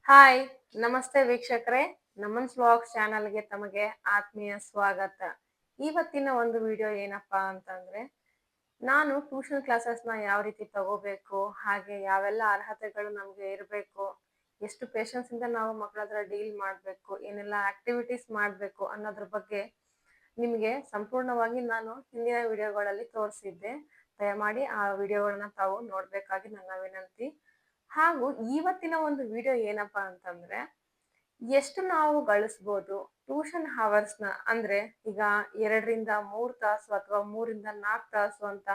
Hi ನಮಸ್ತೆ ವೀಕ್ಷಕರೇ. ನಮನ್ಸ್ vlogs ಚಾನಲ್ಗೆ ತಮಗೆ ಆತ್ಮೀಯ ಸ್ವಾಗತ. ಇವತ್ತಿನ ಒಂದು ವಿಡಿಯೋ ಏನಪ್ಪಾ ಅಂತಂದ್ರೆ, ನಾನು ಟ್ಯೂಷನ್ ಕ್ಲಾಸಸ್ನ ಯಾವ ರೀತಿ ತಗೋಬೇಕು, ಹಾಗೆ ಯಾವೆಲ್ಲ ಅರ್ಹತೆಗಳು ನಮಗೆ ಇರಬೇಕು, ಎಷ್ಟು ಪೇಷನ್ಸ್ ಇಂದ ನಾವು ಮಕ್ಕಳ ಹತ್ರ ಡೀಲ್ ಮಾಡಬೇಕು, ಏನೆಲ್ಲ ಆಕ್ಟಿವಿಟೀಸ್ ಮಾಡಬೇಕು ಅನ್ನೋದ್ರ ಬಗ್ಗೆ ನಿಮಗೆ ಸಂಪೂರ್ಣವಾಗಿ ನಾನು ಹಿಂದಿನ ವಿಡಿಯೋಗಳಲ್ಲಿ ತೋರಿಸಿದ್ದೆ. ದಯಮಾಡಿ ಆ ವಿಡಿಯೋಗಳನ್ನ ತಾವು ನೋಡ್ಬೇಕಾಗಿ ನನ್ನ ವಿನಂತಿ. ಹಾಗೂ ಇವತ್ತಿನ ಒಂದು ವಿಡಿಯೋ ಏನಪ್ಪಾ ಅಂತಂದ್ರೆ, ಎಷ್ಟು ನಾವು ಗಳಿಸ್ಬೋದು ಟ್ಯೂಷನ್ ಹವರ್ಸ್ನ. ಅಂದ್ರೆ ಈಗ 2 ರಿಂದ 3 ತಾಸು ಅಥವಾ 3 ರಿಂದ 4 ತಾಸು ಅಂತ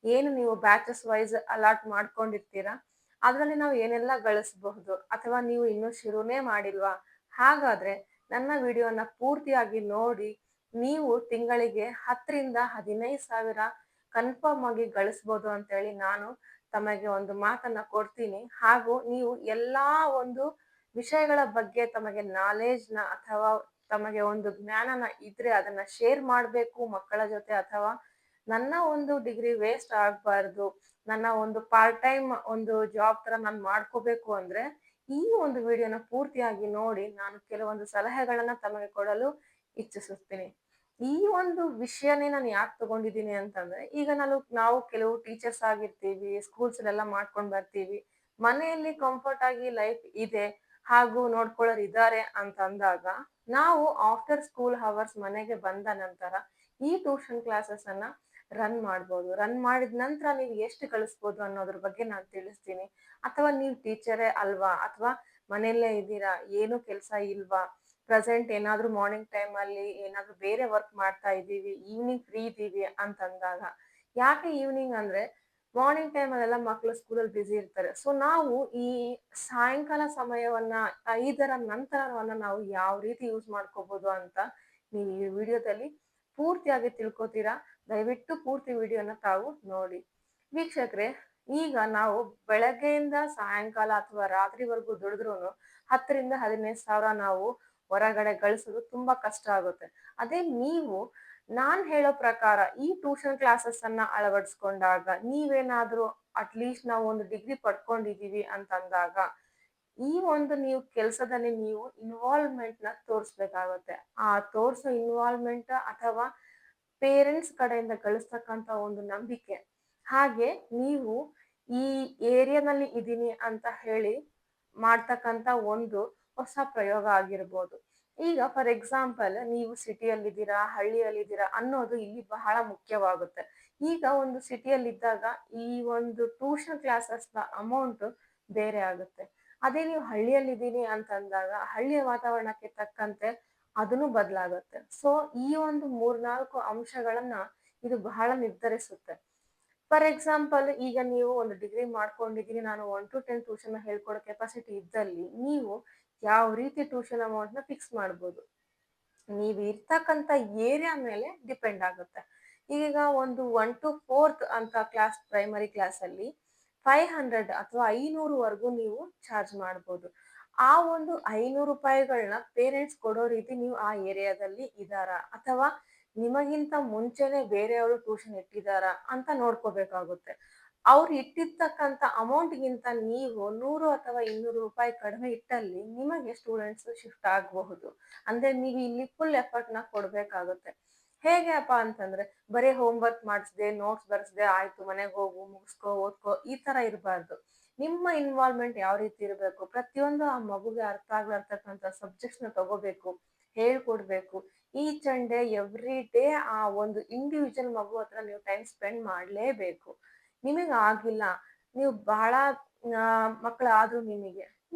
ಏನು ನೀವು ಬ್ಯಾಚಸ್ ವೈಸ್ ಅಲಾಟ್ ಮಾಡ್ಕೊಂಡಿರ್ತೀರಾ, ಅದ್ರಲ್ಲಿ ನಾವು ಏನೆಲ್ಲ ಗಳಿಸಬಹುದು, ಅಥವಾ ನೀವು ಇನ್ನೂ ಶುರುನೇ ಮಾಡಿಲ್ವಾ, ಹಾಗಾದ್ರೆ ನನ್ನ ವಿಡಿಯೋನ ಪೂರ್ತಿಯಾಗಿ ನೋಡಿ. ನೀವು ತಿಂಗಳಿಗೆ 10 ರಿಂದ 15 ಸಾವಿರ ಕನ್ಫರ್ಮ್ ಆಗಿ ಗಳಿಸ್ಬೋದು ಅಂತೇಳಿ ನಾನು ತಮಗೆ ಒಂದು ಮಾತನ್ನ ಕೊಡ್ತೀನಿ. ಹಾಗೂ ನೀವು ಎಲ್ಲಾ ಒಂದು ವಿಷಯಗಳ ಬಗ್ಗೆ ತಮಗೆ ನಾಲೆಜ್ನ ಅಥವಾ ತಮಗೆ ಒಂದು ಜ್ಞಾನನ ಇದ್ರೆ ಅದನ್ನ ಶೇರ್ ಮಾಡಬೇಕು ಮಕ್ಕಳ ಜೊತೆ, ಅಥವಾ ನನ್ನ ಒಂದು ಡಿಗ್ರಿ ವೇಸ್ಟ್ ಆಗ್ಬಾರ್ದು, ನನ್ನ ಒಂದು ಪಾರ್ಟ್ ಟೈಮ್ ಒಂದು ಜಾಬ್ ತರ ನಾನು ಮಾಡ್ಕೋಬೇಕು ಅಂದ್ರೆ ಈ ಒಂದು ವಿಡಿಯೋನ ಪೂರ್ತಿಯಾಗಿ ನೋಡಿ. ನಾನು ಕೆಲವೊಂದು ಸಲಹೆಗಳನ್ನ ತಮಗೆ ಕೊಡಲು ಇಚ್ಛಿಸುತ್ತೀನಿ. ಈ ಒಂದು ವಿಷಯನೇ ನಾನು ಯಾಕೆ ತಗೊಂಡಿದ್ದೀನಿ ಅಂತಂದ್ರೆ, ಈಗ ನಾವು ಕೆಲವು ಟೀಚರ್ಸ್ ಆಗಿರ್ತೀವಿ, ಸ್ಕೂಲ್ಸ್ ಎಲ್ಲ ಮಾಡ್ಕೊಂಡ್ ಬರ್ತೀವಿ, ಮನೆಯಲ್ಲಿ ಕಂಫರ್ಟ್ ಆಗಿ ಲೈಫ್ ಇದೆ ಹಾಗೂ ನೋಡ್ಕೊಳ್ಳೋರು ಇದ್ದಾರೆ ಅಂತ ಅಂದಾಗ, ನಾವು ಆಫ್ಟರ್ ಸ್ಕೂಲ್ ಅವರ್ಸ್ ಮನೆಗೆ ಬಂದ ನಂತರ ಈ ಟ್ಯೂಷನ್ ಕ್ಲಾಸಸ್ ಅನ್ನ ರನ್ ಮಾಡ್ಬೋದು. ರನ್ ಮಾಡಿದ ನಂತರ ನೀವು ಎಷ್ಟು ಗಳಿಸ್ಬೋದು ಅನ್ನೋದ್ರ ಬಗ್ಗೆ ನಾನು ತಿಳಿಸ್ತೀನಿ. ಅಥವಾ ನೀವು ಟೀಚರೇ ಅಲ್ವಾ, ಅಥವಾ ಮನೆಯಲ್ಲೇ ಇದ್ದೀರಾ, ಏನು ಕೆಲಸ ಇಲ್ವಾ, ಪ್ರೆಸೆಂಟ್ ಏನಾದ್ರೂ ಮಾರ್ನಿಂಗ್ ಟೈಮ್ ಅಲ್ಲಿ ಏನಾದ್ರೂ ಬೇರೆ ವರ್ಕ್ ಮಾಡ್ತಾ ಇದ್ದೀವಿ, ಈವ್ನಿಂಗ್ ಫ್ರೀ ಇದ್ದೀವಿ ಅಂತಂದಾಗ. ಯಾಕೆ ಈವ್ನಿಂಗ್ ಅಂದ್ರೆ, ಮಾರ್ನಿಂಗ್ ಟೈಮ್ ಅಲ್ಲೆಲ್ಲ ಮಕ್ಕಳು ಸ್ಕೂಲಲ್ಲಿ ಬ್ಯುಸಿ ಇರ್ತಾರೆ. ಸೊ ನಾವು ಈ ಸಾಯಂಕಾಲ ಸಮಯವನ್ನ 5 ರ ನಂತರವನ್ನ ನಾವು ಯಾವ ರೀತಿ ಯೂಸ್ ಮಾಡ್ಕೋಬಹುದು ಅಂತ ನೀವು ಈ ವಿಡಿಯೋದಲ್ಲಿ ಪೂರ್ತಿಯಾಗಿ ತಿಳ್ಕೊತೀರಾ. ದಯವಿಟ್ಟು ಪೂರ್ತಿ ವಿಡಿಯೋನ ತಾವು ನೋಡಿ. ವೀಕ್ಷಕರೇ, ಈಗ ನಾವು ಬೆಳಗ್ಗೆಯಿಂದ ಸಾಯಂಕಾಲ ಅಥವಾ ರಾತ್ರಿವರೆಗೂ ದುಡಿದ್ರು 10 ರಿಂದ 15 ಸಾವಿರ ನಾವು ಹೊರಗಡೆ ಗಳಿಸೋದು ತುಂಬಾ ಕಷ್ಟ ಆಗುತ್ತೆ. ಅದೇ ನೀವು ನಾನ್ ಹೇಳೋ ಪ್ರಕಾರ ಈ ಟ್ಯೂಷನ್ ಕ್ಲಾಸಸ್ ಅನ್ನ ಅಳವಡಿಸ್ಕೊಂಡಾಗ, ನೀವೇನಾದ್ರೂ ಅಟ್ಲೀಸ್ಟ್ ನಾವು ಒಂದು ಡಿಗ್ರಿ ಪಡ್ಕೊಂಡಿದೀವಿ ಅಂತಂದಾಗ, ಈ ಒಂದು ನೀವು ಕೆಲಸದಲ್ಲಿ ನೀವು ಇನ್ವಾಲ್ವ್ಮೆಂಟ್ ನ ತೋರಿಸ್ಬೇಕಾಗುತ್ತೆ. ಆ ತೋರ್ಸೋ ಇನ್ವಾಲ್ವ್ಮೆಂಟ್ ಅಥವಾ ಪೇರೆಂಟ್ಸ್ ಕಡೆಯಿಂದ ಗಳಿಸ್ತಕ್ಕಂತ ಒಂದು ನಂಬಿಕೆ, ಹಾಗೆ ನೀವು ಈ ಏರಿಯಾನಲ್ಲಿ ಇದೀನಿ ಅಂತ ಹೇಳಿ ಮಾಡ್ತಕ್ಕಂತ ಒಂದು ಹೊಸ ಪ್ರಯೋಗ ಆಗಿರ್ಬೋದು. ಈಗ ಫಾರ್ ಎಕ್ಸಾಂಪಲ್, ನೀವು ಸಿಟಿಯಲ್ಲಿದ್ದೀರಾ, ಹಳ್ಳಿಯಲ್ಲಿದ್ದೀರಾ ಅನ್ನೋದು ಇಲ್ಲಿ ಬಹಳ ಮುಖ್ಯವಾಗುತ್ತೆ. ಈಗ ಒಂದು ಸಿಟಿಯಲ್ಲಿದ್ದಾಗ ಈ ಒಂದು ಟ್ಯೂಷನ್ ಕ್ಲಾಸಸ್ನ ಅಮೌಂಟ್ ಬೇರೆ ಆಗುತ್ತೆ. ಅದೇ ನೀವು ಹಳ್ಳಿಯಲ್ಲಿದ್ದೀನಿ ಅಂತಂದಾಗ ಹಳ್ಳಿಯ ವಾತಾವರಣಕ್ಕೆ ತಕ್ಕಂತೆ ಅದನ್ನು ಬದಲಾಗುತ್ತೆ. ಸೊ ಈ ಒಂದು 3-4 ಅಂಶಗಳನ್ನ ಇದು ಬಹಳ ನಿರ್ಧರಿಸುತ್ತೆ. ಫಾರ್ ಎಕ್ಸಾಂಪಲ್, ಈಗ ನೀವು ಒಂದು ಡಿಗ್ರಿ ಮಾಡ್ಕೊಂಡಿದ್ದೀನಿ, ನಾನು 1 to 10 ಟ್ಯೂಷನ್ ಹೇಳ್ಕೊಡೋ ಕೆಪಾಸಿಟಿ ಇದ್ದಲ್ಲಿ ನೀವು ಯಾವ ರೀತಿ ಟ್ಯೂಷನ್ ಅಮೌಂಟ್ ನ ಫಿಕ್ಸ್ ಮಾಡ್ಬೋದು, ನೀವು ಇರ್ತಕ್ಕಂಥ ಏರಿಯಾ ಮೇಲೆ ಡಿಪೆಂಡ್ ಆಗುತ್ತೆ. ಈಗ ಒಂದು 1 to 4th ಅಂತ ಕ್ಲಾಸ್, ಪ್ರೈಮರಿ ಕ್ಲಾಸ್ ಅಲ್ಲಿ 500 ಅಥವಾ 500ವರೆಗೂ ನೀವು ಚಾರ್ಜ್ ಮಾಡ್ಬೋದು. ಆ ಒಂದು 500 ರೂಪಾಯಿಗಳನ್ನ ಪೇರೆಂಟ್ಸ್ ಕೊಡೋ ರೀತಿ ನೀವು ಆ ಏರಿಯಾದಲ್ಲಿ ಇದ್ದಾರಾ, ಅಥವಾ ನಿಮಗಿಂತ ಮುಂಚೆನೆ ಬೇರೆಯವರು ಟ್ಯೂಷನ್ ಇಟ್ಟಿದಾರಾ ಅಂತ ನೋಡ್ಕೋಬೇಕಾಗುತ್ತೆ. ಅವ್ರು ಇಟ್ಟಿರ್ತಕ್ಕಂಥ ಅಮೌಂಟ್ಗಿಂತ ನೀವು 100 ಅಥವಾ 200 ರೂಪಾಯಿ ಕಡಿಮೆ ಇಟ್ಟಲ್ಲಿ ನಿಮಗೆ ಸ್ಟೂಡೆಂಟ್ಸ್ ಶಿಫ್ಟ್ ಆಗಬಹುದು. ಅಂದ್ರೆ ನೀವು ಇಲ್ಲಿ ಫುಲ್ ಎಫರ್ಟ್ ನ ಕೊಡ್ಬೇಕಾಗುತ್ತೆ. ಹೇಗೆ ಅಪ್ಪ ಅಂತಂದ್ರೆ, ಬರೀ ಹೋಮ್ ವರ್ಕ್ ಮಾಡಿಸ್ದೆ, ನೋಟ್ಸ್ ಬರ್ಸ್ದೆ, ಆಯ್ತು ಮನೆಗೆ ಹೋಗು, ಮುಗಿಸ್ಕೋ, ಓದ್ಕೋ, ಈ ತರ ಇರಬಾರ್ದು. ನಿಮ್ಮ ಇನ್ವಾಲ್ವ್ಮೆಂಟ್ ಯಾವ ರೀತಿ ಇರಬೇಕು, ಪ್ರತಿಯೊಂದು ಆ ಮಗುಗೆ ಅರ್ಥ ಆಗ್ಲಾರ್ತಕ್ಕಂಥ ಸಬ್ಜೆಕ್ಟ್ಸ್ ನ ತಗೋಬೇಕು, ಹೇಳ್ಕೊಡ್ಬೇಕು. Each and day every day ಆ ಒಂದು ಇಂಡಿವಿಜುವಲ್ ಮಗು ಹತ್ರ ನೀವು ಟೈಮ್ ಸ್ಪೆಂಡ್ ಮಾಡ್ಲೇಬೇಕು. ನಿಮಗೆ ಆಗಿಲ್ಲ, ನೀವು ಬಹಳ ಮಕ್ಕಳಾದ್ರೂ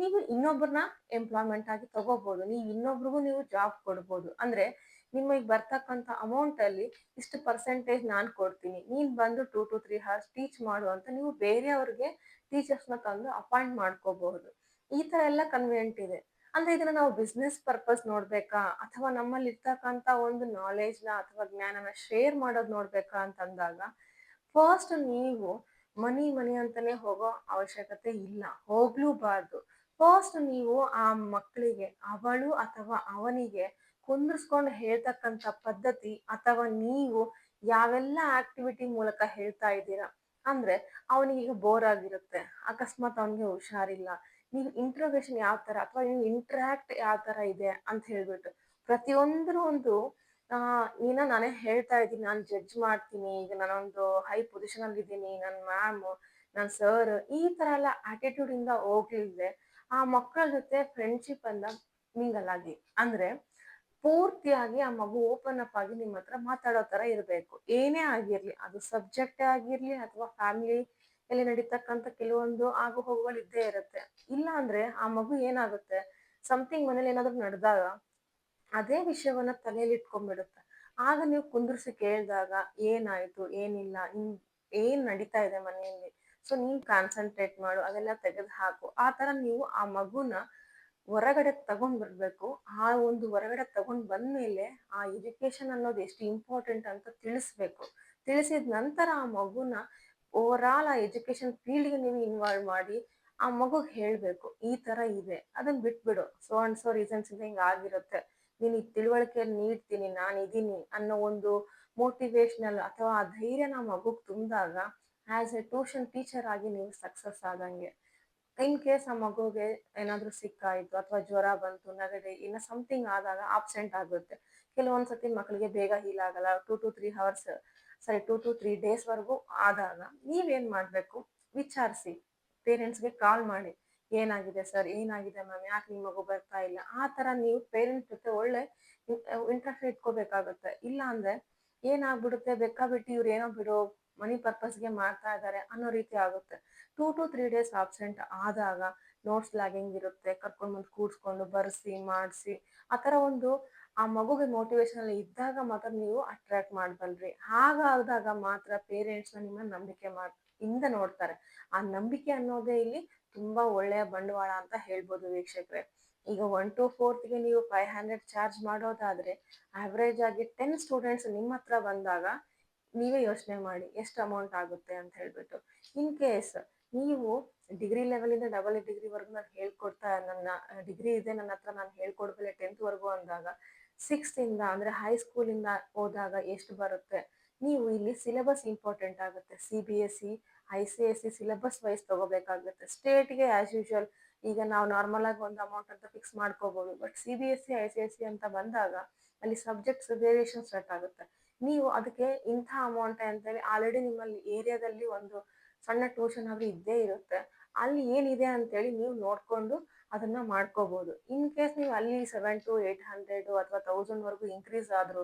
ನೀವು ಇನ್ನೊಬ್ಬರನ್ನ ಎಂಪ್ಲಾಯ್ಮೆಂಟ್ ಆಗಿ ತಗೋಬಹುದು, ನೀವು ಇನ್ನೊಬ್ರಿಗೂ ನೀವು ಜಾಬ್ ಕೊಡ್ಬೋದು. ಅಂದ್ರೆ ನಿಮಗೆ ಬರ್ತಕ್ಕಂಥ ಅಮೌಂಟ್ ಅಲ್ಲಿ ಇಷ್ಟು ಪರ್ಸೆಂಟೇಜ್ ನಾನ್ ಕೊಡ್ತೀನಿ, ನೀನ್ ಬಂದು 2 to 3 hours ಟೀಚ್ ಮಾಡು ಅಂತ ನೀವು ಬೇರೆಯವ್ರಿಗೆ ಟೀಚರ್ಸ್ ನ ತಂದು ಅಪಾಯಿಂಟ್ ಮಾಡ್ಕೋಬಹುದು. ಈ ತರ ಎಲ್ಲ ಕನ್ವಿನಿಯಂಟ್ ಇದೆ. ಅಂದ್ರೆ ಇದನ್ನ ನಾವು ಬಿಸ್ನೆಸ್ ಪರ್ಪಸ್ ನೋಡ್ಬೇಕಾ, ಅಥವಾ ನಮ್ಮಲ್ಲಿ ಇರ್ತಕ್ಕಂಥ ಒಂದು ನಾಲೆಜ್ ನ ಅಥವಾ ಜ್ಞಾನನ ಶೇರ್ ಮಾಡೋದ್ ನೋಡ್ಬೇಕಾ ಅಂತಂದಾಗ, ಫಸ್ಟ್ ನೀವು ಮನಿ ಅಂತಾನೆ ಹೋಗೋ ಅವಶ್ಯಕತೆ ಇಲ್ಲ, ಹೋಗ್ಲೂಬಾರ್ದು. ಫಸ್ಟ್ ನೀವು ಆ ಮಕ್ಕಳಿಗೆ, ಅವಳು ಅಥವಾ ಅವನಿಗೆ ಕುಂದ್ರಿಸ್ಕೊಂಡು ಹೇಳ್ತಕ್ಕಂಥ ಪದ್ಧತಿ, ಅಥವಾ ನೀವು ಯಾವೆಲ್ಲ ಆಕ್ಟಿವಿಟಿ ಮೂಲಕ ಹೇಳ್ತಾ ಇದ್ದೀರಾ. ಅಂದ್ರೆ ಅವನಿಗೆ ಬೋರ್ ಆಗಿರುತ್ತೆ, ಅಕಸ್ಮಾತ್ ಅವನಿಗೆ ಹುಷಾರಿಲ್ಲ, ನೀವು ಇಂಟ್ರೋಗೇಷನ್ ಯಾವ ತರ ಅಥವಾ ನೀವು ಇಂಟ್ರಾಕ್ಟ್ ಯಾವ ತರ ಇದೆ ಅಂತ ಹೇಳ್ಬಿಟ್ಟು ಪ್ರತಿಯೊಂದ್ರ ಒಂದು ನಾನೇ ಹೇಳ್ತಾ ಇದ್ದೀನಿ, ನಾನು ಜಡ್ಜ್ ಮಾಡ್ತೀನಿ, ಈಗ ನಾನೊಂದು ಹೈ ಪೊಸಿಷನ್ ಅಲ್ಲಿ ಇದ್ದೀನಿ, ನನ್ನ ಮ್ಯಾಮ್, ನನ್ನ ಸರ್, ಈ ತರ ಎಲ್ಲ ಆಟಿಟ್ಯೂಡ್ ಇಂದ ಹೋಗ್ಲಿಲ್ದೆ ಆ ಮಕ್ಕಳ ಜೊತೆ ಫ್ರೆಂಡ್ಶಿಪ್ ಅನ್ನ ಮಿಂಗಲ್ ಆಗಿ ಅಂದ್ರೆ ಪೂರ್ತಿಯಾಗಿ ಆ ಮಗು ಓಪನ್ ಅಪ್ ಆಗಿ ನಿಮ್ಮ ಹತ್ರ ಮಾತಾಡೋ ತರ ಇರ್ಬೇಕು. ಏನೇ ಆಗಿರ್ಲಿ, ಅದು ಸಬ್ಜೆಕ್ಟ್ ಆಗಿರ್ಲಿ ಅಥವಾ ಫ್ಯಾಮಿಲಿ ಅಲ್ಲಿ ನಡೀತಕ್ಕಂಥ ಕೆಲವೊಂದು ಆಗು ಹೋಗುಗಳು ಇದ್ದೇ ಇರುತ್ತೆ. ಇಲ್ಲ ಅಂದ್ರೆ ಆ ಮಗು ಏನಾಗುತ್ತೆ, ಸಮಥಿಂಗ್ ಮನೇಲಿ ಏನಾದ್ರು ನಡೆದಾಗ ಅದೇ ವಿಷಯವನ್ನ ತಲೆಯಲ್ಲಿ ಇಟ್ಕೊಂಡ್ಬಿಡುತ್ತೆ. ಆಗ ನೀವು ಕುಂದ್ರಿಸಿ ಕೇಳಿದಾಗ ಏನಾಯ್ತು, ಏನಿಲ್ಲ, ಏನ್ ನಡೀತಾ ಇದೆ ಮನೆಯಲ್ಲಿ, ಸೊ ನೀನ್ ಕಾನ್ಸಂಟ್ರೇಟ್ ಮಾಡು, ಅದೆಲ್ಲ ತೆಗೆದು ಹಾಕು. ಆ ತರ ನೀವು ಆ ಮಗುನ ಹೊರಗಡೆ ತಗೊಂಡ್ ಬರ್ಬೇಕು. ಆ ಒಂದು ಹೊರಗಡೆ ತಗೊಂಡ್ ಬಂದ್ಮೇಲೆ ಆ ಎಜುಕೇಶನ್ ಅನ್ನೋದು ಎಷ್ಟು ಇಂಪಾರ್ಟೆಂಟ್ ಅಂತ ತಿಳಿಸ್ಬೇಕು. ತಿಳಿಸಿದ ನಂತರ ಆ ಮಗುನ ಓವರ್ ಆಲ್ ಆ ಎಜುಕೇಶನ್ ಫೀಲ್ಡ್ಗೆ ನೀವು ಇನ್ವಾಲ್ವ್ ಮಾಡಿ ಆ ಮಗುಗ್ ಹೇಳ್ಬೇಕು, ಈ ತರ ಇದೆ, ಅದನ್ನ ಬಿಟ್ಬಿಡು, ಸೊ ಅಂಡ್ ಸೊ ರೀಸನ್ಸ್ ಇಂದ ಹಿಂಗ ಆಗಿರುತ್ತೆ, ನೀನ್ ಈ ತಿಳುವಳಿಕೆಯಲ್ಲಿ ನೀಡ್ತೀನಿ, ನಾನು ಇದೀನಿ ಅನ್ನೋ ಒಂದು ಮೋಟಿವೇಶನಲ್ ಅಥವಾ ಆ ಧೈರ್ಯನ ಮಗುಗ್ ತುಂಬಿದಾಗ ಆಸ್ ಎ ಟ್ಯೂಷನ್ ಟೀಚರ್ ಆಗಿ ನೀವು ಸಕ್ಸಸ್ ಆದಂಗೆ. ಇನ್ ಕೇಸ್ ಆ ಮಗುಗೆ ಏನಾದ್ರು ಸಿಕ್ಕಾಯ್ತು ಅಥವಾ ಜ್ವರ ಬಂತು, ನೆಗಡಿ, ಇನ್ನ ಸಮಥಿಂಗ್ ಆದಾಗ ಆಬ್ಸೆಂಟ್ ಆಗುತ್ತೆ. ಕೆಲವೊಂದ್ಸತಿ ಮಕ್ಕಳಿಗೆ ಬೇಗ ಹೀಲ್ ಆಗಲ್ಲ, 2 to 3 hours, sorry 2 to 3 days ವರೆಗೂ ಆದಾಗ ನೀವೇನ್ ಮಾಡ್ಬೇಕು, ವಿಚಾರಿಸಿ, ಪೇರೆಂಟ್ಸ್ಗೆ ಕಾಲ್ ಮಾಡಿ, ಏನಾಗಿದೆ ಸರ್, ಏನಾಗಿದೆ ಮ್ಯಾಮ್, ಯಾಕೆ ನಿಮ್ ಮಗು ಬರ್ತಾ ಇಲ್ಲ, ಆ ತರ ನೀವು ಪೇರೆಂಟ್ಸ್ ಜೊತೆ ಒಳ್ಳೆ ಇಂಟ್ರಾಕ್ಟ್ ಇಟ್ಕೋಬೇಕಾಗುತ್ತೆ. ಇಲ್ಲ ಅಂದ್ರೆ ಏನಾಗ್ಬಿಡುತ್ತೆ, ಬೇಕಾಬಿಟ್ಟು ಇವ್ರು ಏನೋ ಬಿಡು ಮನಿ ಪರ್ಪಸ್ಗೆ ಮಾಡ್ತಾ ಇದ್ದಾರೆ ಅನ್ನೋ ರೀತಿ ಆಗುತ್ತೆ. 2 to 3 days ಆಬ್ಸೆಂಟ್ ಆದಾಗ ನೋಟ್ಸ್ ಲ್ಯಾಗಿಂಗ್ ಇರುತ್ತೆ, ಕರ್ಕೊಂಡ್ ಬಂದು ಕೂಡ್ಸ್ಕೊಂಡು ಬರ್ಸಿ ಮಾಡಿಸಿ ಆ ತರ ಒಂದು ಆ ಮಗುಗೆ ಮೋಟಿವೇಶನ್ ಇದ್ದಾಗ ಮಾತ್ರ ನೀವು ಅಟ್ರಾಕ್ಟ್ ಮಾಡ್ಬಲ್ರಿ. ಹಾಗಾದಾಗ ಮಾತ್ರ ಪೇರೆಂಟ್ಸ್ ನಿಮ್ಮ ನಂಬಿಕೆ ಇಂದ ನೋಡ್ತಾರೆ. ಆ ನಂಬಿಕೆ ಅನ್ನೋದೇ ಇಲ್ಲಿ ತುಂಬಾ ಒಳ್ಳೆಯ ಬಂಡವಾಳ ಅಂತ ಹೇಳ್ಬೋದು ವೀಕ್ಷಕರೇ. ಈಗ 1 to 4ಗೆ ನೀವು 500 ಚಾರ್ಜ್ ಮಾಡೋದಾದ್ರೆ ಆವ್ರೇಜ್ ಆಗಿ 10 ಸ್ಟೂಡೆಂಟ್ಸ್ ನಿಮ್ಮ ಹತ್ರ ಬಂದಾಗ ನೀವೇ ಯೋಚನೆ ಮಾಡಿ ಎಷ್ಟು ಅಮೌಂಟ್ ಆಗುತ್ತೆ ಅಂತ ಹೇಳ್ಬಿಟ್ಟು. ಇನ್ ಕೇಸ್ ನೀವು ಡಿಗ್ರಿ ಲೆವೆಲ್ ಇಂದ ಡಬಲ್ ಡಿಗ್ರಿ ವರ್ಗು ನಾನು ಹೇಳ್ಕೊಡ್ತಾ, ನನ್ನ ಡಿಗ್ರಿ ಇದೆ ನನ್ನ ಹತ್ರ, ನಾನು ಹೇಳ್ಕೊಡ್ಬಲ್ಲೆ 10th ವರ್ಗು ಅಂದಾಗ 6th ಇಂದ ಅಂದ್ರೆ ಹೈಸ್ಕೂಲ್ ಇಂದ ಹೋದಾಗ ಎಷ್ಟು ಬರುತ್ತೆ, ನೀವು ಇಲ್ಲಿ ಸಿಲೆಬಸ್ ಇಂಪಾರ್ಟೆಂಟ್ ಆಗುತ್ತೆ. CBSE ICSE ಸಿಲೆಬಸ್ ವೈಸ್ ತಗೋಬೇಕಾಗುತ್ತೆ. ಸ್ಟೇಟ್ಗೆ ಆಸ್ ಯೂಶುವಲ್ ಈಗ ನಾವು ನಾರ್ಮಲ್ ಆಗಿ ಒಂದು ಅಮೌಂಟ್ ಅಂತ ಫಿಕ್ಸ್ ಮಾಡ್ಕೋಬಹುದು. ಬಟ್ CBSE ICSE ಅಂತ ಬಂದಾಗ ಅಲ್ಲಿ ಸಬ್ಜೆಕ್ಟ್ಸ್ ವೇರಿಯೇಷನ್ ಸ್ಟಾರ್ಟ್ ಆಗುತ್ತೆ. ನೀವು ಅದಕ್ಕೆ ಇಂಥ ಅಮೌಂಟ್ ಅಂತೇಳಿ ಆಲ್ರೆಡಿ ನಿಮ್ಮಲ್ಲಿ ಏರಿಯಾದಲ್ಲಿ ಒಂದು ಸಣ್ಣ ಟ್ಯೂಷನ್ ಆದ್ರೂ ಇದ್ದೇ ಇರುತ್ತೆ. ಅಲ್ಲಿ ಏನಿದೆ ಅಂತೇಳಿ ನೀವು ನೋಡ್ಕೊಂಡು ಅದನ್ನ ಮಾಡ್ಕೋಬಹುದು. ಇನ್ ಕೇಸ್ ನೀವು ಅಲ್ಲಿ 700 to 800 ಅಥವಾ 1000 ವರೆಗೂ ಇನ್ಕ್ರೀಸ್ ಆದ್ರೂ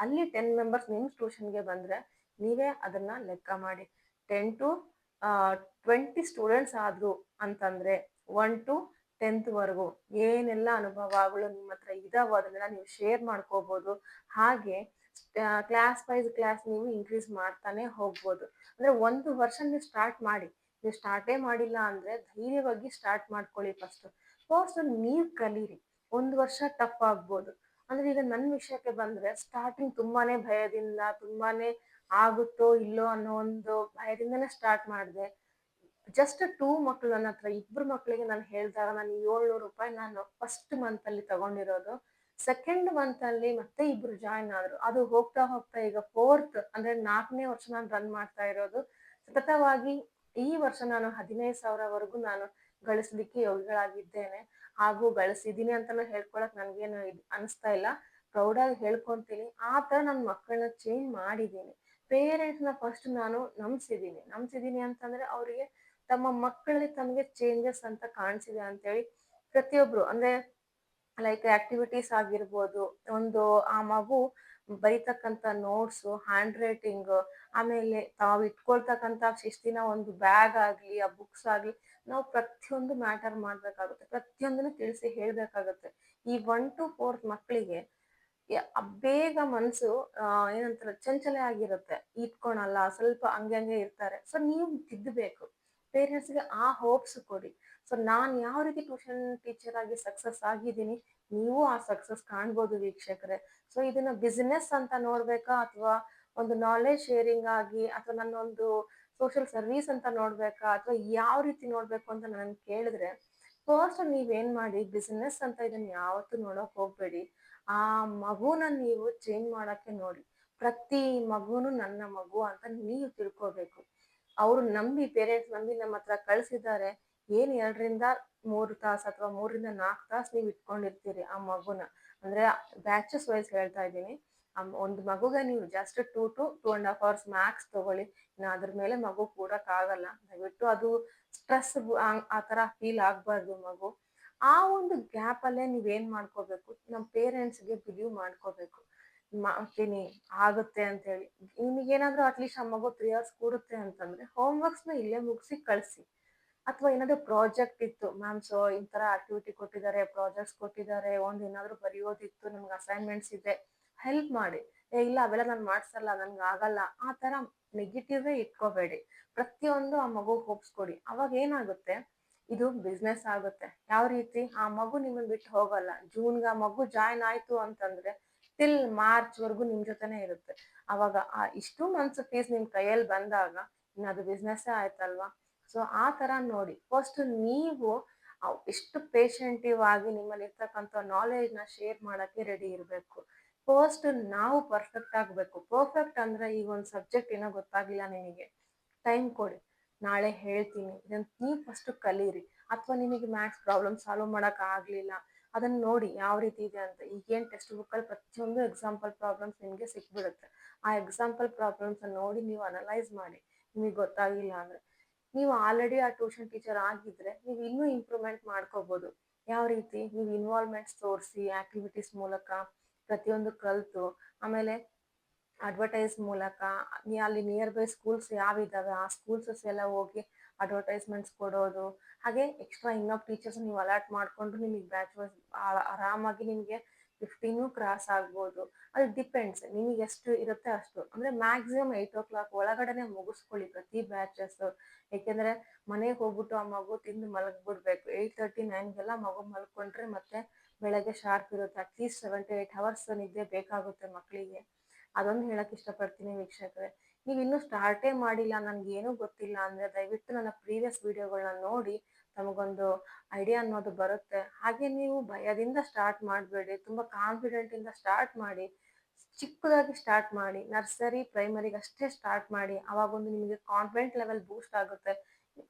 ಅಲ್ಲಿ 10 ಮೆಂಬರ್ಸ್ ನಿಮ್ ಟ್ಯೂಷನ್ಗೆ ಬಂದ್ರೆ ನೀವೇ ಅದನ್ನ ಲೆಕ್ಕ ಮಾಡಿ. 10 to 20 ಸ್ಟೂಡೆಂಟ್ಸ್ ಆದ್ರು ಅಂತಂದ್ರೆ 1 to 10th ವರೆಗೂ ಏನೆಲ್ಲ ಅನುಭವಗಳು ನಿಮ್ಮ ಹತ್ರ ಇದಾವೋ ಅದನ್ನೆಲ್ಲ ನೀವು ಶೇರ್ ಮಾಡ್ಕೋಬಹುದು. ಹಾಗೆ ಕ್ಲಾಸ್ ನೀವು ಇನ್ಕ್ರೀಸ್ ಮಾಡ್ತಾನೆ ಹೋಗ್ಬೋದು. ಅಂದ್ರೆ ಒಂದು ವರ್ಷ ನೀವು ಸ್ಟಾರ್ಟ್ ಮಾಡಿ, ನೀವು ಸ್ಟಾರ್ಟೇ ಮಾಡಿಲ್ಲ ಅಂದ್ರೆ ಧೈರ್ಯವಾಗಿ ಸ್ಟಾರ್ಟ್ ಮಾಡ್ಕೊಳ್ಳಿ. ಫಸ್ಟ್ ನೀವು ಕಲೀರಿ. 1 ವರ್ಷ ಟಫ್ ಆಗ್ಬೋದು. ಅಂದ್ರೆ ಈಗ ನನ್ನ ವಿಷಯಕ್ಕೆ ಬಂದ್ರೆ ಸ್ಟಾರ್ಟಿಂಗ್ ತುಂಬಾನೇ ಭಯದಿಂದ, ತುಂಬಾನೇ ಆಗುತ್ತೋ ಇಲ್ಲೋ ಅನ್ನೋ ಒಂದು ಭಯದಿಂದನೇ ಸ್ಟಾರ್ಟ್ ಮಾಡಿದೆ. ಜಸ್ಟ್ 2 ಮಕ್ಳು ನನ್ನ ಹತ್ರ, 2 ಮಕ್ಳಿಗೆ ನಾನು ಹೇಳಿದಾಗ ನಾನು 700 ರೂಪಾಯಿ ನಾನು ಫಸ್ಟ್ ಮಂತ್ ಅಲ್ಲಿ ತಗೊಂಡಿರೋದು. ಸೆಕೆಂಡ್ ಮಂತ್ ಅಲ್ಲಿ ಮತ್ತೆ 2 ಜಾಯಿನ್ ಆದ್ರು. ಅದು ಹೋಗ್ತಾ ಹೋಗ್ತಾ ಈಗ 4th ಅಂದ್ರೆ 4ನೇ ವರ್ಷ ನಾನು ರನ್ ಮಾಡ್ತಾ ಇರೋದು. ಸತತವಾಗಿ ಈ ವರ್ಷ ನಾನು 15,000 ವರೆಗೂ ನಾನು ಗಳಿಸ್ಲಿಕ್ಕೆ ಯೋಗ್ಯಳಾಗಿದ್ದೇನೆ. ಹಾಗೂ ಗಳಿಸಿದೀನಿ ಅಂತಾನು ಹೇಳ್ಕೊಳಕ್ ನನ್ಗೇನು ಅನಿಸ್ತಾ ಇಲ್ಲ, ಪ್ರೌಡ್ ಆಗಿ ಹೇಳ್ಕೊಂತೀನಿ. ಆ ತರ ನನ್ನ ಮಕ್ಕಳನ್ನ ಚೇಂಜ್ ಮಾಡಿದೀನಿ. ಪೇರೆಂಟ್ಸ್ ನ ಫಸ್ಟ್ ನಾನು ನಂಬ್ಸಿದೀನಿ ಅಂತಂದ್ರೆ ಅವ್ರಿಗೆ ತಮ್ಮ ಮಕ್ಕಳಲ್ಲಿ ತಮಗೆ ಚೇಂಜಸ್ ಅಂತ ಕಾಣಿಸಿದೆ ಅಂತೇಳಿ ಪ್ರತಿಯೊಬ್ರು ಅಂದ್ರೆ ಲೈಕ್ ಆಕ್ಟಿವಿಟೀಸ್ ಆಗಿರ್ಬೋದು, ಒಂದು ಆ ಮಗು ಬರೀತಕ್ಕಂಥ ನೋಟ್ಸು, ಹ್ಯಾಂಡ್ ರೈಟಿಂಗ್, ಆಮೇಲೆ ತಾವು ಇಟ್ಕೊಳ್ತಕ್ಕಂಥ ಶಿಸ್ತಿನ ಒಂದು ಬ್ಯಾಗ್ ಆಗ್ಲಿ, ಆ ಬುಕ್ಸ್ ಆಗ್ಲಿ, ನಾವು ಪ್ರತಿಯೊಂದು ಮ್ಯಾಟರ್ ಮಾಡ್ಬೇಕಾಗುತ್ತೆ, ಪ್ರತಿಯೊಂದನ್ನು ತಿಳಿಸಿ ಹೇಳ್ಬೇಕಾಗುತ್ತೆ. ಈ 1 to 4 ಮಕ್ಕಳಿಗೆ ಬೇಗ ಮನ್ಸು ಏನಂತಾರೆ ಚಂಚಲ ಆಗಿರುತ್ತೆ, ಇಟ್ಕೊಳಲ್ಲ, ಸ್ವಲ್ಪ ಹಂಗೆ ಇರ್ತಾರೆ. ಸೊ ನೀವು ತಿದ್ದಬೇಕು. ಪೇರೆಂಟ್ಸ್ಗೆ ಆ ಹೋಪ್ಸ್ ಕೊಡಿ. ಸೊ ನಾನ್ ಯಾವ ರೀತಿ ಟ್ಯೂಷನ್ ಟೀಚರ್ ಆಗಿ ಸಕ್ಸಸ್ ಆಗಿದ್ದೀನಿ, ನೀವು ಆ ಸಕ್ಸಸ್ ಕಾಣ್ಬೋದು ವೀಕ್ಷಕರೇ. ಸೊ ಇದನ್ನ ಬಿಸಿನೆಸ್ ಅಂತ ನೋಡ್ಬೇಕಾ ಅಥವಾ ಒಂದು ನಾಲೆಜ್ ಶೇರಿಂಗ್ ಆಗಿ ಅಥವಾ ನನ್ನ ಒಂದು ಸೋಷಿಯಲ್ ಸರ್ವಿಸ್ ಅಂತ ನೋಡ್ಬೇಕಾ ಅಥವಾ ಯಾವ ರೀತಿ ನೋಡ್ಬೇಕು ಅಂತ ನನ್ ಕೇಳಿದ್ರೆ, ಫಸ್ಟ್ ನೀವೇನ್ ಮಾಡಿ, ಬಿಸಿನೆಸ್ ಅಂತ ಇದನ್ನ ಯಾವತ್ತೂ ನೋಡಕ್ ಹೋಗ್ಬೇಡಿ. ಆ ಮಗುನ ನೀವು ಚೇಂಜ್ ಮಾಡಕ್ಕೆ ನೋಡಿ. ಪ್ರತಿ ಮಗುನು ನನ್ನ ಮಗು ಅಂತ ನೀವು ತಿಳ್ಕೋಬೇಕು. ಅವ್ರು ನಂಬಿ, ಪೇರೆಂಟ್ಸ್ ನಂಬಿ ನಮ್ಮ ಹತ್ರ ಕಳ್ಸಿದ್ದಾರೆ, ಏನ್ 2 ರಿಂದ 3 ತಾಸು ಅಥವಾ 3 ರಿಂದ 4 ತಾಸು ನೀವು ಇಟ್ಕೊಂಡಿರ್ತೀರಿ ಆ ಮಗುನ, ಅಂದ್ರೆ ಬ್ಯಾಚಸ್ ವೈಸ್ ಹೇಳ್ತಾ ಇದ್ದೀನಿ. ಒಂದು ಮಗುಗೆ ನೀವು ಜಸ್ಟ್ 2 to 2.5 hours ಮ್ಯಾಕ್ಸ್ ತಗೊಳ್ಳಿ. ಇನ್ನು ಅದ್ರ ಮೇಲೆ ಮಗು ಕೂಡಕ್ ಆಗಲ್ಲ. ದಯವಿಟ್ಟು ಅದು ಸ್ಟ್ರೆಸ್ ಆ ತರ ಫೀಲ್ ಆಗ್ಬಾರ್ದು ಮಗು. ಆ ಒಂದು ಗ್ಯಾಪ್ ಅಲ್ಲೇ ನೀವೇನ್ ಮಾಡ್ಕೋಬೇಕು, ನಮ್ ಪೇರೆಂಟ್ಸ್ಗೆ ಬಿಲೀವ್ ಮಾಡ್ಕೋಬೇಕು, ಮಾಡ್ತೀನಿ ಆಗುತ್ತೆ ಅಂತ ಹೇಳಿ. ನಿಮಗೇನಾದ್ರೂ ಅಟ್ಲೀಸ್ಟ್ ಆ ಮಗು 3 hours ಕೂರುತ್ತೆ ಅಂತಂದ್ರೆ ಹೋಮ್ ವರ್ಕ್ಸ್ ನ ಇಲ್ಲೇ ಮುಗಿಸಿ ಕಳ್ಸಿ. ಅಥವಾ ಏನಾದ್ರು ಪ್ರಾಜೆಕ್ಟ್ ಇತ್ತು, ಮ್ಯಾಮ್ ಸೊ ಈ ತರ ಆಕ್ಟಿವಿಟಿ ಕೊಟ್ಟಿದ್ದಾರೆ, ಪ್ರಾಜೆಕ್ಟ್ಸ್ ಕೊಟ್ಟಿದ್ದಾರೆ, ಏನಾದ್ರು ಬರೆಯೋದಿತ್ತು, ನಮ್ಗೆ ಅಸೈನ್ಮೆಂಟ್ಸ್ ಇದೆ, ಹೆಲ್ಪ್ ಮಾಡಿ. ಇಲ್ಲ ಅವೆಲ್ಲ ನಾನು ಮಾಡ್ಸಲ್ಲ, ನನ್ಗೆ ಆಗಲ್ಲ, ಆ ತರ ನೆಗೆಟಿವ್ ಇಟ್ಕೋಬೇಡಿ. ಪ್ರತಿಯೊಂದು ಆ ಮಗು ಹೋಪ್ಸ್ಕೊಡಿ. ಅವಾಗ ಏನಾಗುತ್ತೆ, ಇದು ಬಿಸ್ನೆಸ್ ಆಗುತ್ತೆ. ಯಾವ ರೀತಿ, ಆ ಮಗು ನಿಮ್ಮನ್ನ ಬಿಟ್ಟು ಹೋಗಲ್ಲ. ಜೂನ್ಗೆ ಆ ಮಗು ಜಾಯ್ನ್ ಆಯ್ತು ಅಂತಂದ್ರೆ ಟಿಲ್ ಮಾರ್ಚ್ ವರ್ಗು ನಿಮ್ ಜೊತೆನೆ ಇರುತ್ತೆ. ಅವಾಗ ಆ ಇಷ್ಟು ಮಂತ್ಸ್ ಫೀಸ್ ನಿಮ್ ಕೈಯಲ್ಲಿ ಬಂದಾಗ ಇನ್ನು ಅದು ಬಿಸ್ನೆಸ್ ಆಯ್ತಲ್ವಾ. ಸೊ ಆ ತರ ನೋಡಿ. ಫಸ್ಟ್ ನೀವು ಎಷ್ಟು ಪೇಶೆಂಟಿವ್ ಆಗಿ ನಿಮ್ಮಲ್ಲಿ ಇರ್ತಕ್ಕಂಥ ನಾಲೆಜ್ ನ ಶೇರ್ ಮಾಡಕ್ಕೆ ರೆಡಿ ಇರ್ಬೇಕು. ಫಸ್ಟ್ ನಾವು ಪರ್ಫೆಕ್ಟ್ ಆಗ್ಬೇಕು. ಪರ್ಫೆಕ್ಟ್ ಅಂದ್ರೆ ಈಗ ಒಂದು ಸಬ್ಜೆಕ್ಟ್ ಏನೋ ಗೊತ್ತಾಗಿಲ್ಲ ನಿಮಗೆ, ಟೈಮ್ ಕೊಡಿ, ನಾಳೆ ಹೇಳ್ತೀನಿ, ಇದನ್ನ ನೀವು ಫಸ್ಟ್ ಕಲೀರಿ. ಅಥವಾ ನಿಮಗೆ ಮ್ಯಾಥ್ಸ್ ಪ್ರಾಬ್ಲಮ್ ಸಾಲ್ವ್ ಮಾಡಕ್ ಆಗ್ಲಿಲ್ಲ, ಅದನ್ನ ನೋಡಿ ಯಾವ ರೀತಿ ಇದೆ ಅಂತ. ಈಗೇನ್ ಟೆಕ್ಸ್ಟ್ ಬುಕ್ ಅಲ್ಲಿ ಪ್ರತಿಯೊಂದು ಎಕ್ಸಾಂಪಲ್ ಪ್ರಾಬ್ಲಮ್ಸ್ ನಿಮ್ಗೆ ಸಿಕ್ಬಿಡುತ್ತೆ. ಆ ಎಕ್ಸಾಂಪಲ್ ಪ್ರಾಬ್ಲಮ್ಸ್ ನೋಡಿ ನೀವು ಅನಲೈಸ್ ಮಾಡಿ. ನಿಮಗೆ ಗೊತ್ತಾಗಿಲ್ಲ ಅಂದ್ರೆ ನೀವು ಆಲ್ರೆಡಿ ಆ ಟ್ಯೂಷನ್ ಟೀಚರ್ ಆಗಿದ್ರೆ ನೀವು ಇನ್ನೂ ಇಂಪ್ರೂವ್ಮೆಂಟ್ ಮಾಡ್ಕೋಬಹುದು. ಯಾವ ರೀತಿ, ನೀವು ಇನ್ವಾಲ್ವ್ಮೆಂಟ್ಸ್ ತೋರಿಸಿ, ಆಕ್ಟಿವಿಟೀಸ್ ಮೂಲಕ ಪ್ರತಿಯೊಂದು ಕಲ್ತು, ಆಮೇಲೆ ಅಡ್ವರ್ಟೈಸ್ ಮೂಲಕ ಅಲ್ಲಿ ನಿಯರ್ ಬೈ ಸ್ಕೂಲ್ಸ್ ಯಾವಿದಾವೆ ಆ ಸ್ಕೂಲ್ಸ್ ಎಲ್ಲ ಹೋಗಿ ಅಡ್ವರ್ಟೈಸ್ಮೆಂಟ್ಸ್ ಕೊಡೋದು. ಹಾಗೆ ಎಕ್ಸ್ಟ್ರಾ ಇನ್ನೊಬ್ಬ ಟೀಚರ್ಸ್ ನೀವು ಅಲಾಟ್ ಮಾಡ್ಕೊಂಡು ನಿಮಗೆ ಬ್ಯಾಚ್ ವೈಸ್ ಆರಾಮಾಗಿ ನಿಮಗೆ 15 ಕ್ರಾಸ್ ಆಗ್ಬೋದು. ಅದು ಡಿಪೆಂಡ್ಸ್, ನಿಮಗೆ ಎಷ್ಟು ಇರುತ್ತೆ ಅಷ್ಟು. ಅಂದ್ರೆ ಮ್ಯಾಕ್ಸಿಮಮ್ 8 o'clock ಒಳಗಡೆನೆ ಮುಗಿಸ್ಕೊಳ್ಳಿ ಪ್ರತಿ ಬ್ಯಾಚಸ್. ಯಾಕೆಂದ್ರೆ ಮನೆಗೆ ಹೋಗ್ಬಿಟ್ಟು ಆ ಮಗು ತಿಂದು ಮಲಗ್ಬಿಡ್ಬೇಕು. 8:30-9ಗೆಲ್ಲ ಮಗು ಮಲ್ಕೊಂಡ್ರೆ ಮತ್ತೆ ಬೆಳಗ್ಗೆ ಶಾರ್ಪ್ ಇರುತ್ತೆ. ಅಟ್ಲೀಸ್ಟ್ 7 to 8 hours ನಿದ್ದೆ ಬೇಕಾಗುತ್ತೆ ಮಕ್ಕಳಿಗೆ. ಅದೊಂದು ಹೇಳಕ್ ಇಷ್ಟಪಡ್ತೀನಿ ವೀಕ್ಷಕರೇ. ನೀವು ಇನ್ನೂ ಸ್ಟಾರ್ಟೇ ಮಾಡಿಲ್ಲ, ನನ್ಗೆ ಏನೂ ಗೊತ್ತಿಲ್ಲ ಅಂದ್ರೆ ದಯವಿಟ್ಟು ನನ್ನ ಪ್ರೀವಿಯಸ್ ವಿಡಿಯೋಗಳನ್ನ ನೋಡಿ, ತಮಗೊಂದು ಐಡಿಯಾ ಅನ್ನೋದು ಬರುತ್ತೆ. ಹಾಗೆ ನೀವು ಭಯದಿಂದ ಸ್ಟಾರ್ಟ್ ಮಾಡಬೇಡಿ, ತುಂಬಾ ಕಾನ್ಫಿಡೆಂಟ್ ಇಂದ ಸ್ಟಾರ್ಟ್ ಮಾಡಿ. ಚಿಕ್ಕದಾಗಿ ಸ್ಟಾರ್ಟ್ ಮಾಡಿ, ನರ್ಸರಿ ಪ್ರೈಮರಿಗೆ ಅಷ್ಟೇ ಸ್ಟಾರ್ಟ್ ಮಾಡಿ. ಅವಾಗೊಂದು ನಿಮಗೆ ಕಾನ್ಫಿಡೆಂಟ್ ಲೆವೆಲ್ ಬೂಸ್ಟ್ ಆಗುತ್ತೆ.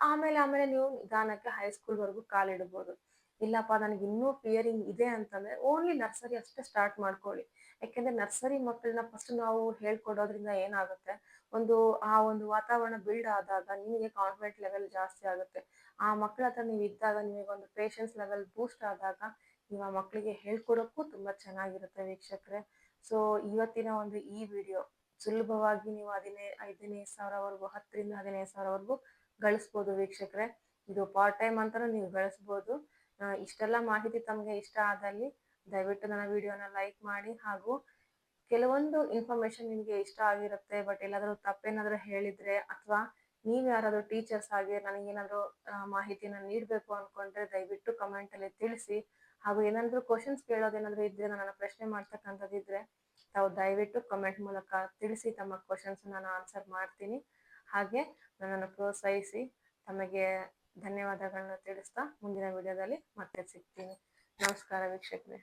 ಆಮೇಲೆ ನೀವು ನಿಧಾನಕ್ಕೆ ಹೈಸ್ಕೂಲ್ ವರೆಗೂ ಕಾಲಿಡ್ಬೋದು. ಇಲ್ಲಪ್ಪ ನನಗೆ ಇನ್ನೂ ಫಿಯರಿಂಗ್ ಇದೆ ಅಂತಂದ್ರೆ ಓನ್ಲಿ ನರ್ಸರಿ ಅಷ್ಟೇ ಸ್ಟಾರ್ಟ್ ಮಾಡ್ಕೊಳ್ಳಿ. ಯಾಕೆಂದ್ರೆ ನರ್ಸರಿ ಮಕ್ಕಳನ್ನ ಫಸ್ಟ್ ನಾವು ಹೇಳ್ಕೊಡೋದ್ರಿಂದ ಏನಾಗುತ್ತೆ, ಒಂದು ವಾತಾವರಣ ಬಿಲ್ಡ್ ಆದಾಗ ನಿಮಗೆ ಕಾನ್ಫಿಡೆಂಟ್ ಲೆವೆಲ್ ಜಾಸ್ತಿ ಆಗುತ್ತೆ. ಆ ಮಕ್ಕಳ ಹತ್ರ ನೀವು ಇದ್ದಾಗ ನಿಮಗೊಂದು ಪೇಷನ್ಸ್ ಲೆವೆಲ್ ಬೂಸ್ಟ್ ಆದಾಗ ನೀವು ಆ ಮಕ್ಕಳಿಗೆ ಹೇಳ್ಕೊಡೋಕ್ಕೂ ತುಂಬಾ ಚೆನ್ನಾಗಿರುತ್ತೆ ವೀಕ್ಷಕರೇ. ಸೊ ಇವತ್ತಿನ ಒಂದು ಈ ವಿಡಿಯೋ ಸುಲಭವಾಗಿ ನೀವು 15,000ವರೆಗೂ 10 ರಿಂದ 15,000ವರೆಗೂ ಗಳಿಸ್ಬೋದು ವೀಕ್ಷಕರೇ. ಇದು ಪಾರ್ಟ್ ಟೈಮ್ ಅಂತಾನೂ ನೀವು ಗಳಿಸ್ಬೋದು. ಇಷ್ಟೆಲ್ಲ ಮಾಹಿತಿ ತಮಗೆ ಇಷ್ಟ ಆದಲ್ಲಿ ದಯವಿಟ್ಟು ನನ್ನ ವಿಡಿಯೋನ ಲೈಕ್ ಮಾಡಿ. ಹಾಗೂ ಕೆಲವೊಂದು ಇನ್ಫಾರ್ಮೇಶನ್ ನಿಮಗೆ ಇಷ್ಟ ಆಗಿರುತ್ತೆ, ಬಟ್ ಎಲ್ಲಾದ್ರೂ ತಪ್ಪೇನಾದ್ರೂ ಹೇಳಿದ್ರೆ ಅಥವಾ ನೀವ್ ಯಾರಾದ್ರೂ ಟೀಚರ್ಸ್ ಆಗಿ ನನಗೇನಾದ್ರೂ ಮಾಹಿತಿನ ನೀಡಬೇಕು ಅನ್ಕೊಂಡ್ರೆ ದಯವಿಟ್ಟು ಕಮೆಂಟ್ ಅಲ್ಲಿ ತಿಳಿಸಿ. ಹಾಗೂ ಏನಾದ್ರೂ ಕ್ವಶನ್ಸ್ ಕೇಳೋದೇನಾದ್ರೂ ಇದ್ರೆ, ನನ್ನ ಪ್ರಶ್ನೆ ಮಾಡ್ತಕ್ಕಂಥದ್ದಿದ್ರೆ ತಾವು ದಯವಿಟ್ಟು ಕಮೆಂಟ್ ಮೂಲಕ ತಿಳಿಸಿ. ತಮ್ಮ ಕ್ವಶನ್ಸ್ ನಾನು ಆನ್ಸರ್ ಮಾಡ್ತೀನಿ. ಹಾಗೆ ನನ್ನನ್ನು ಪ್ರೋತ್ಸಾಹಿಸಿ ತಮಗೆ ಧನ್ಯವಾದಗಳನ್ನ ತಿಳಿಸ್ತಾ ಮುಂದಿನ ವಿಡಿಯೋದಲ್ಲಿ ಮತ್ತೆ ಸಿಗ್ತೀನಿ. ನಮಸ್ಕಾರ ವೀಕ್ಷಕರೇ.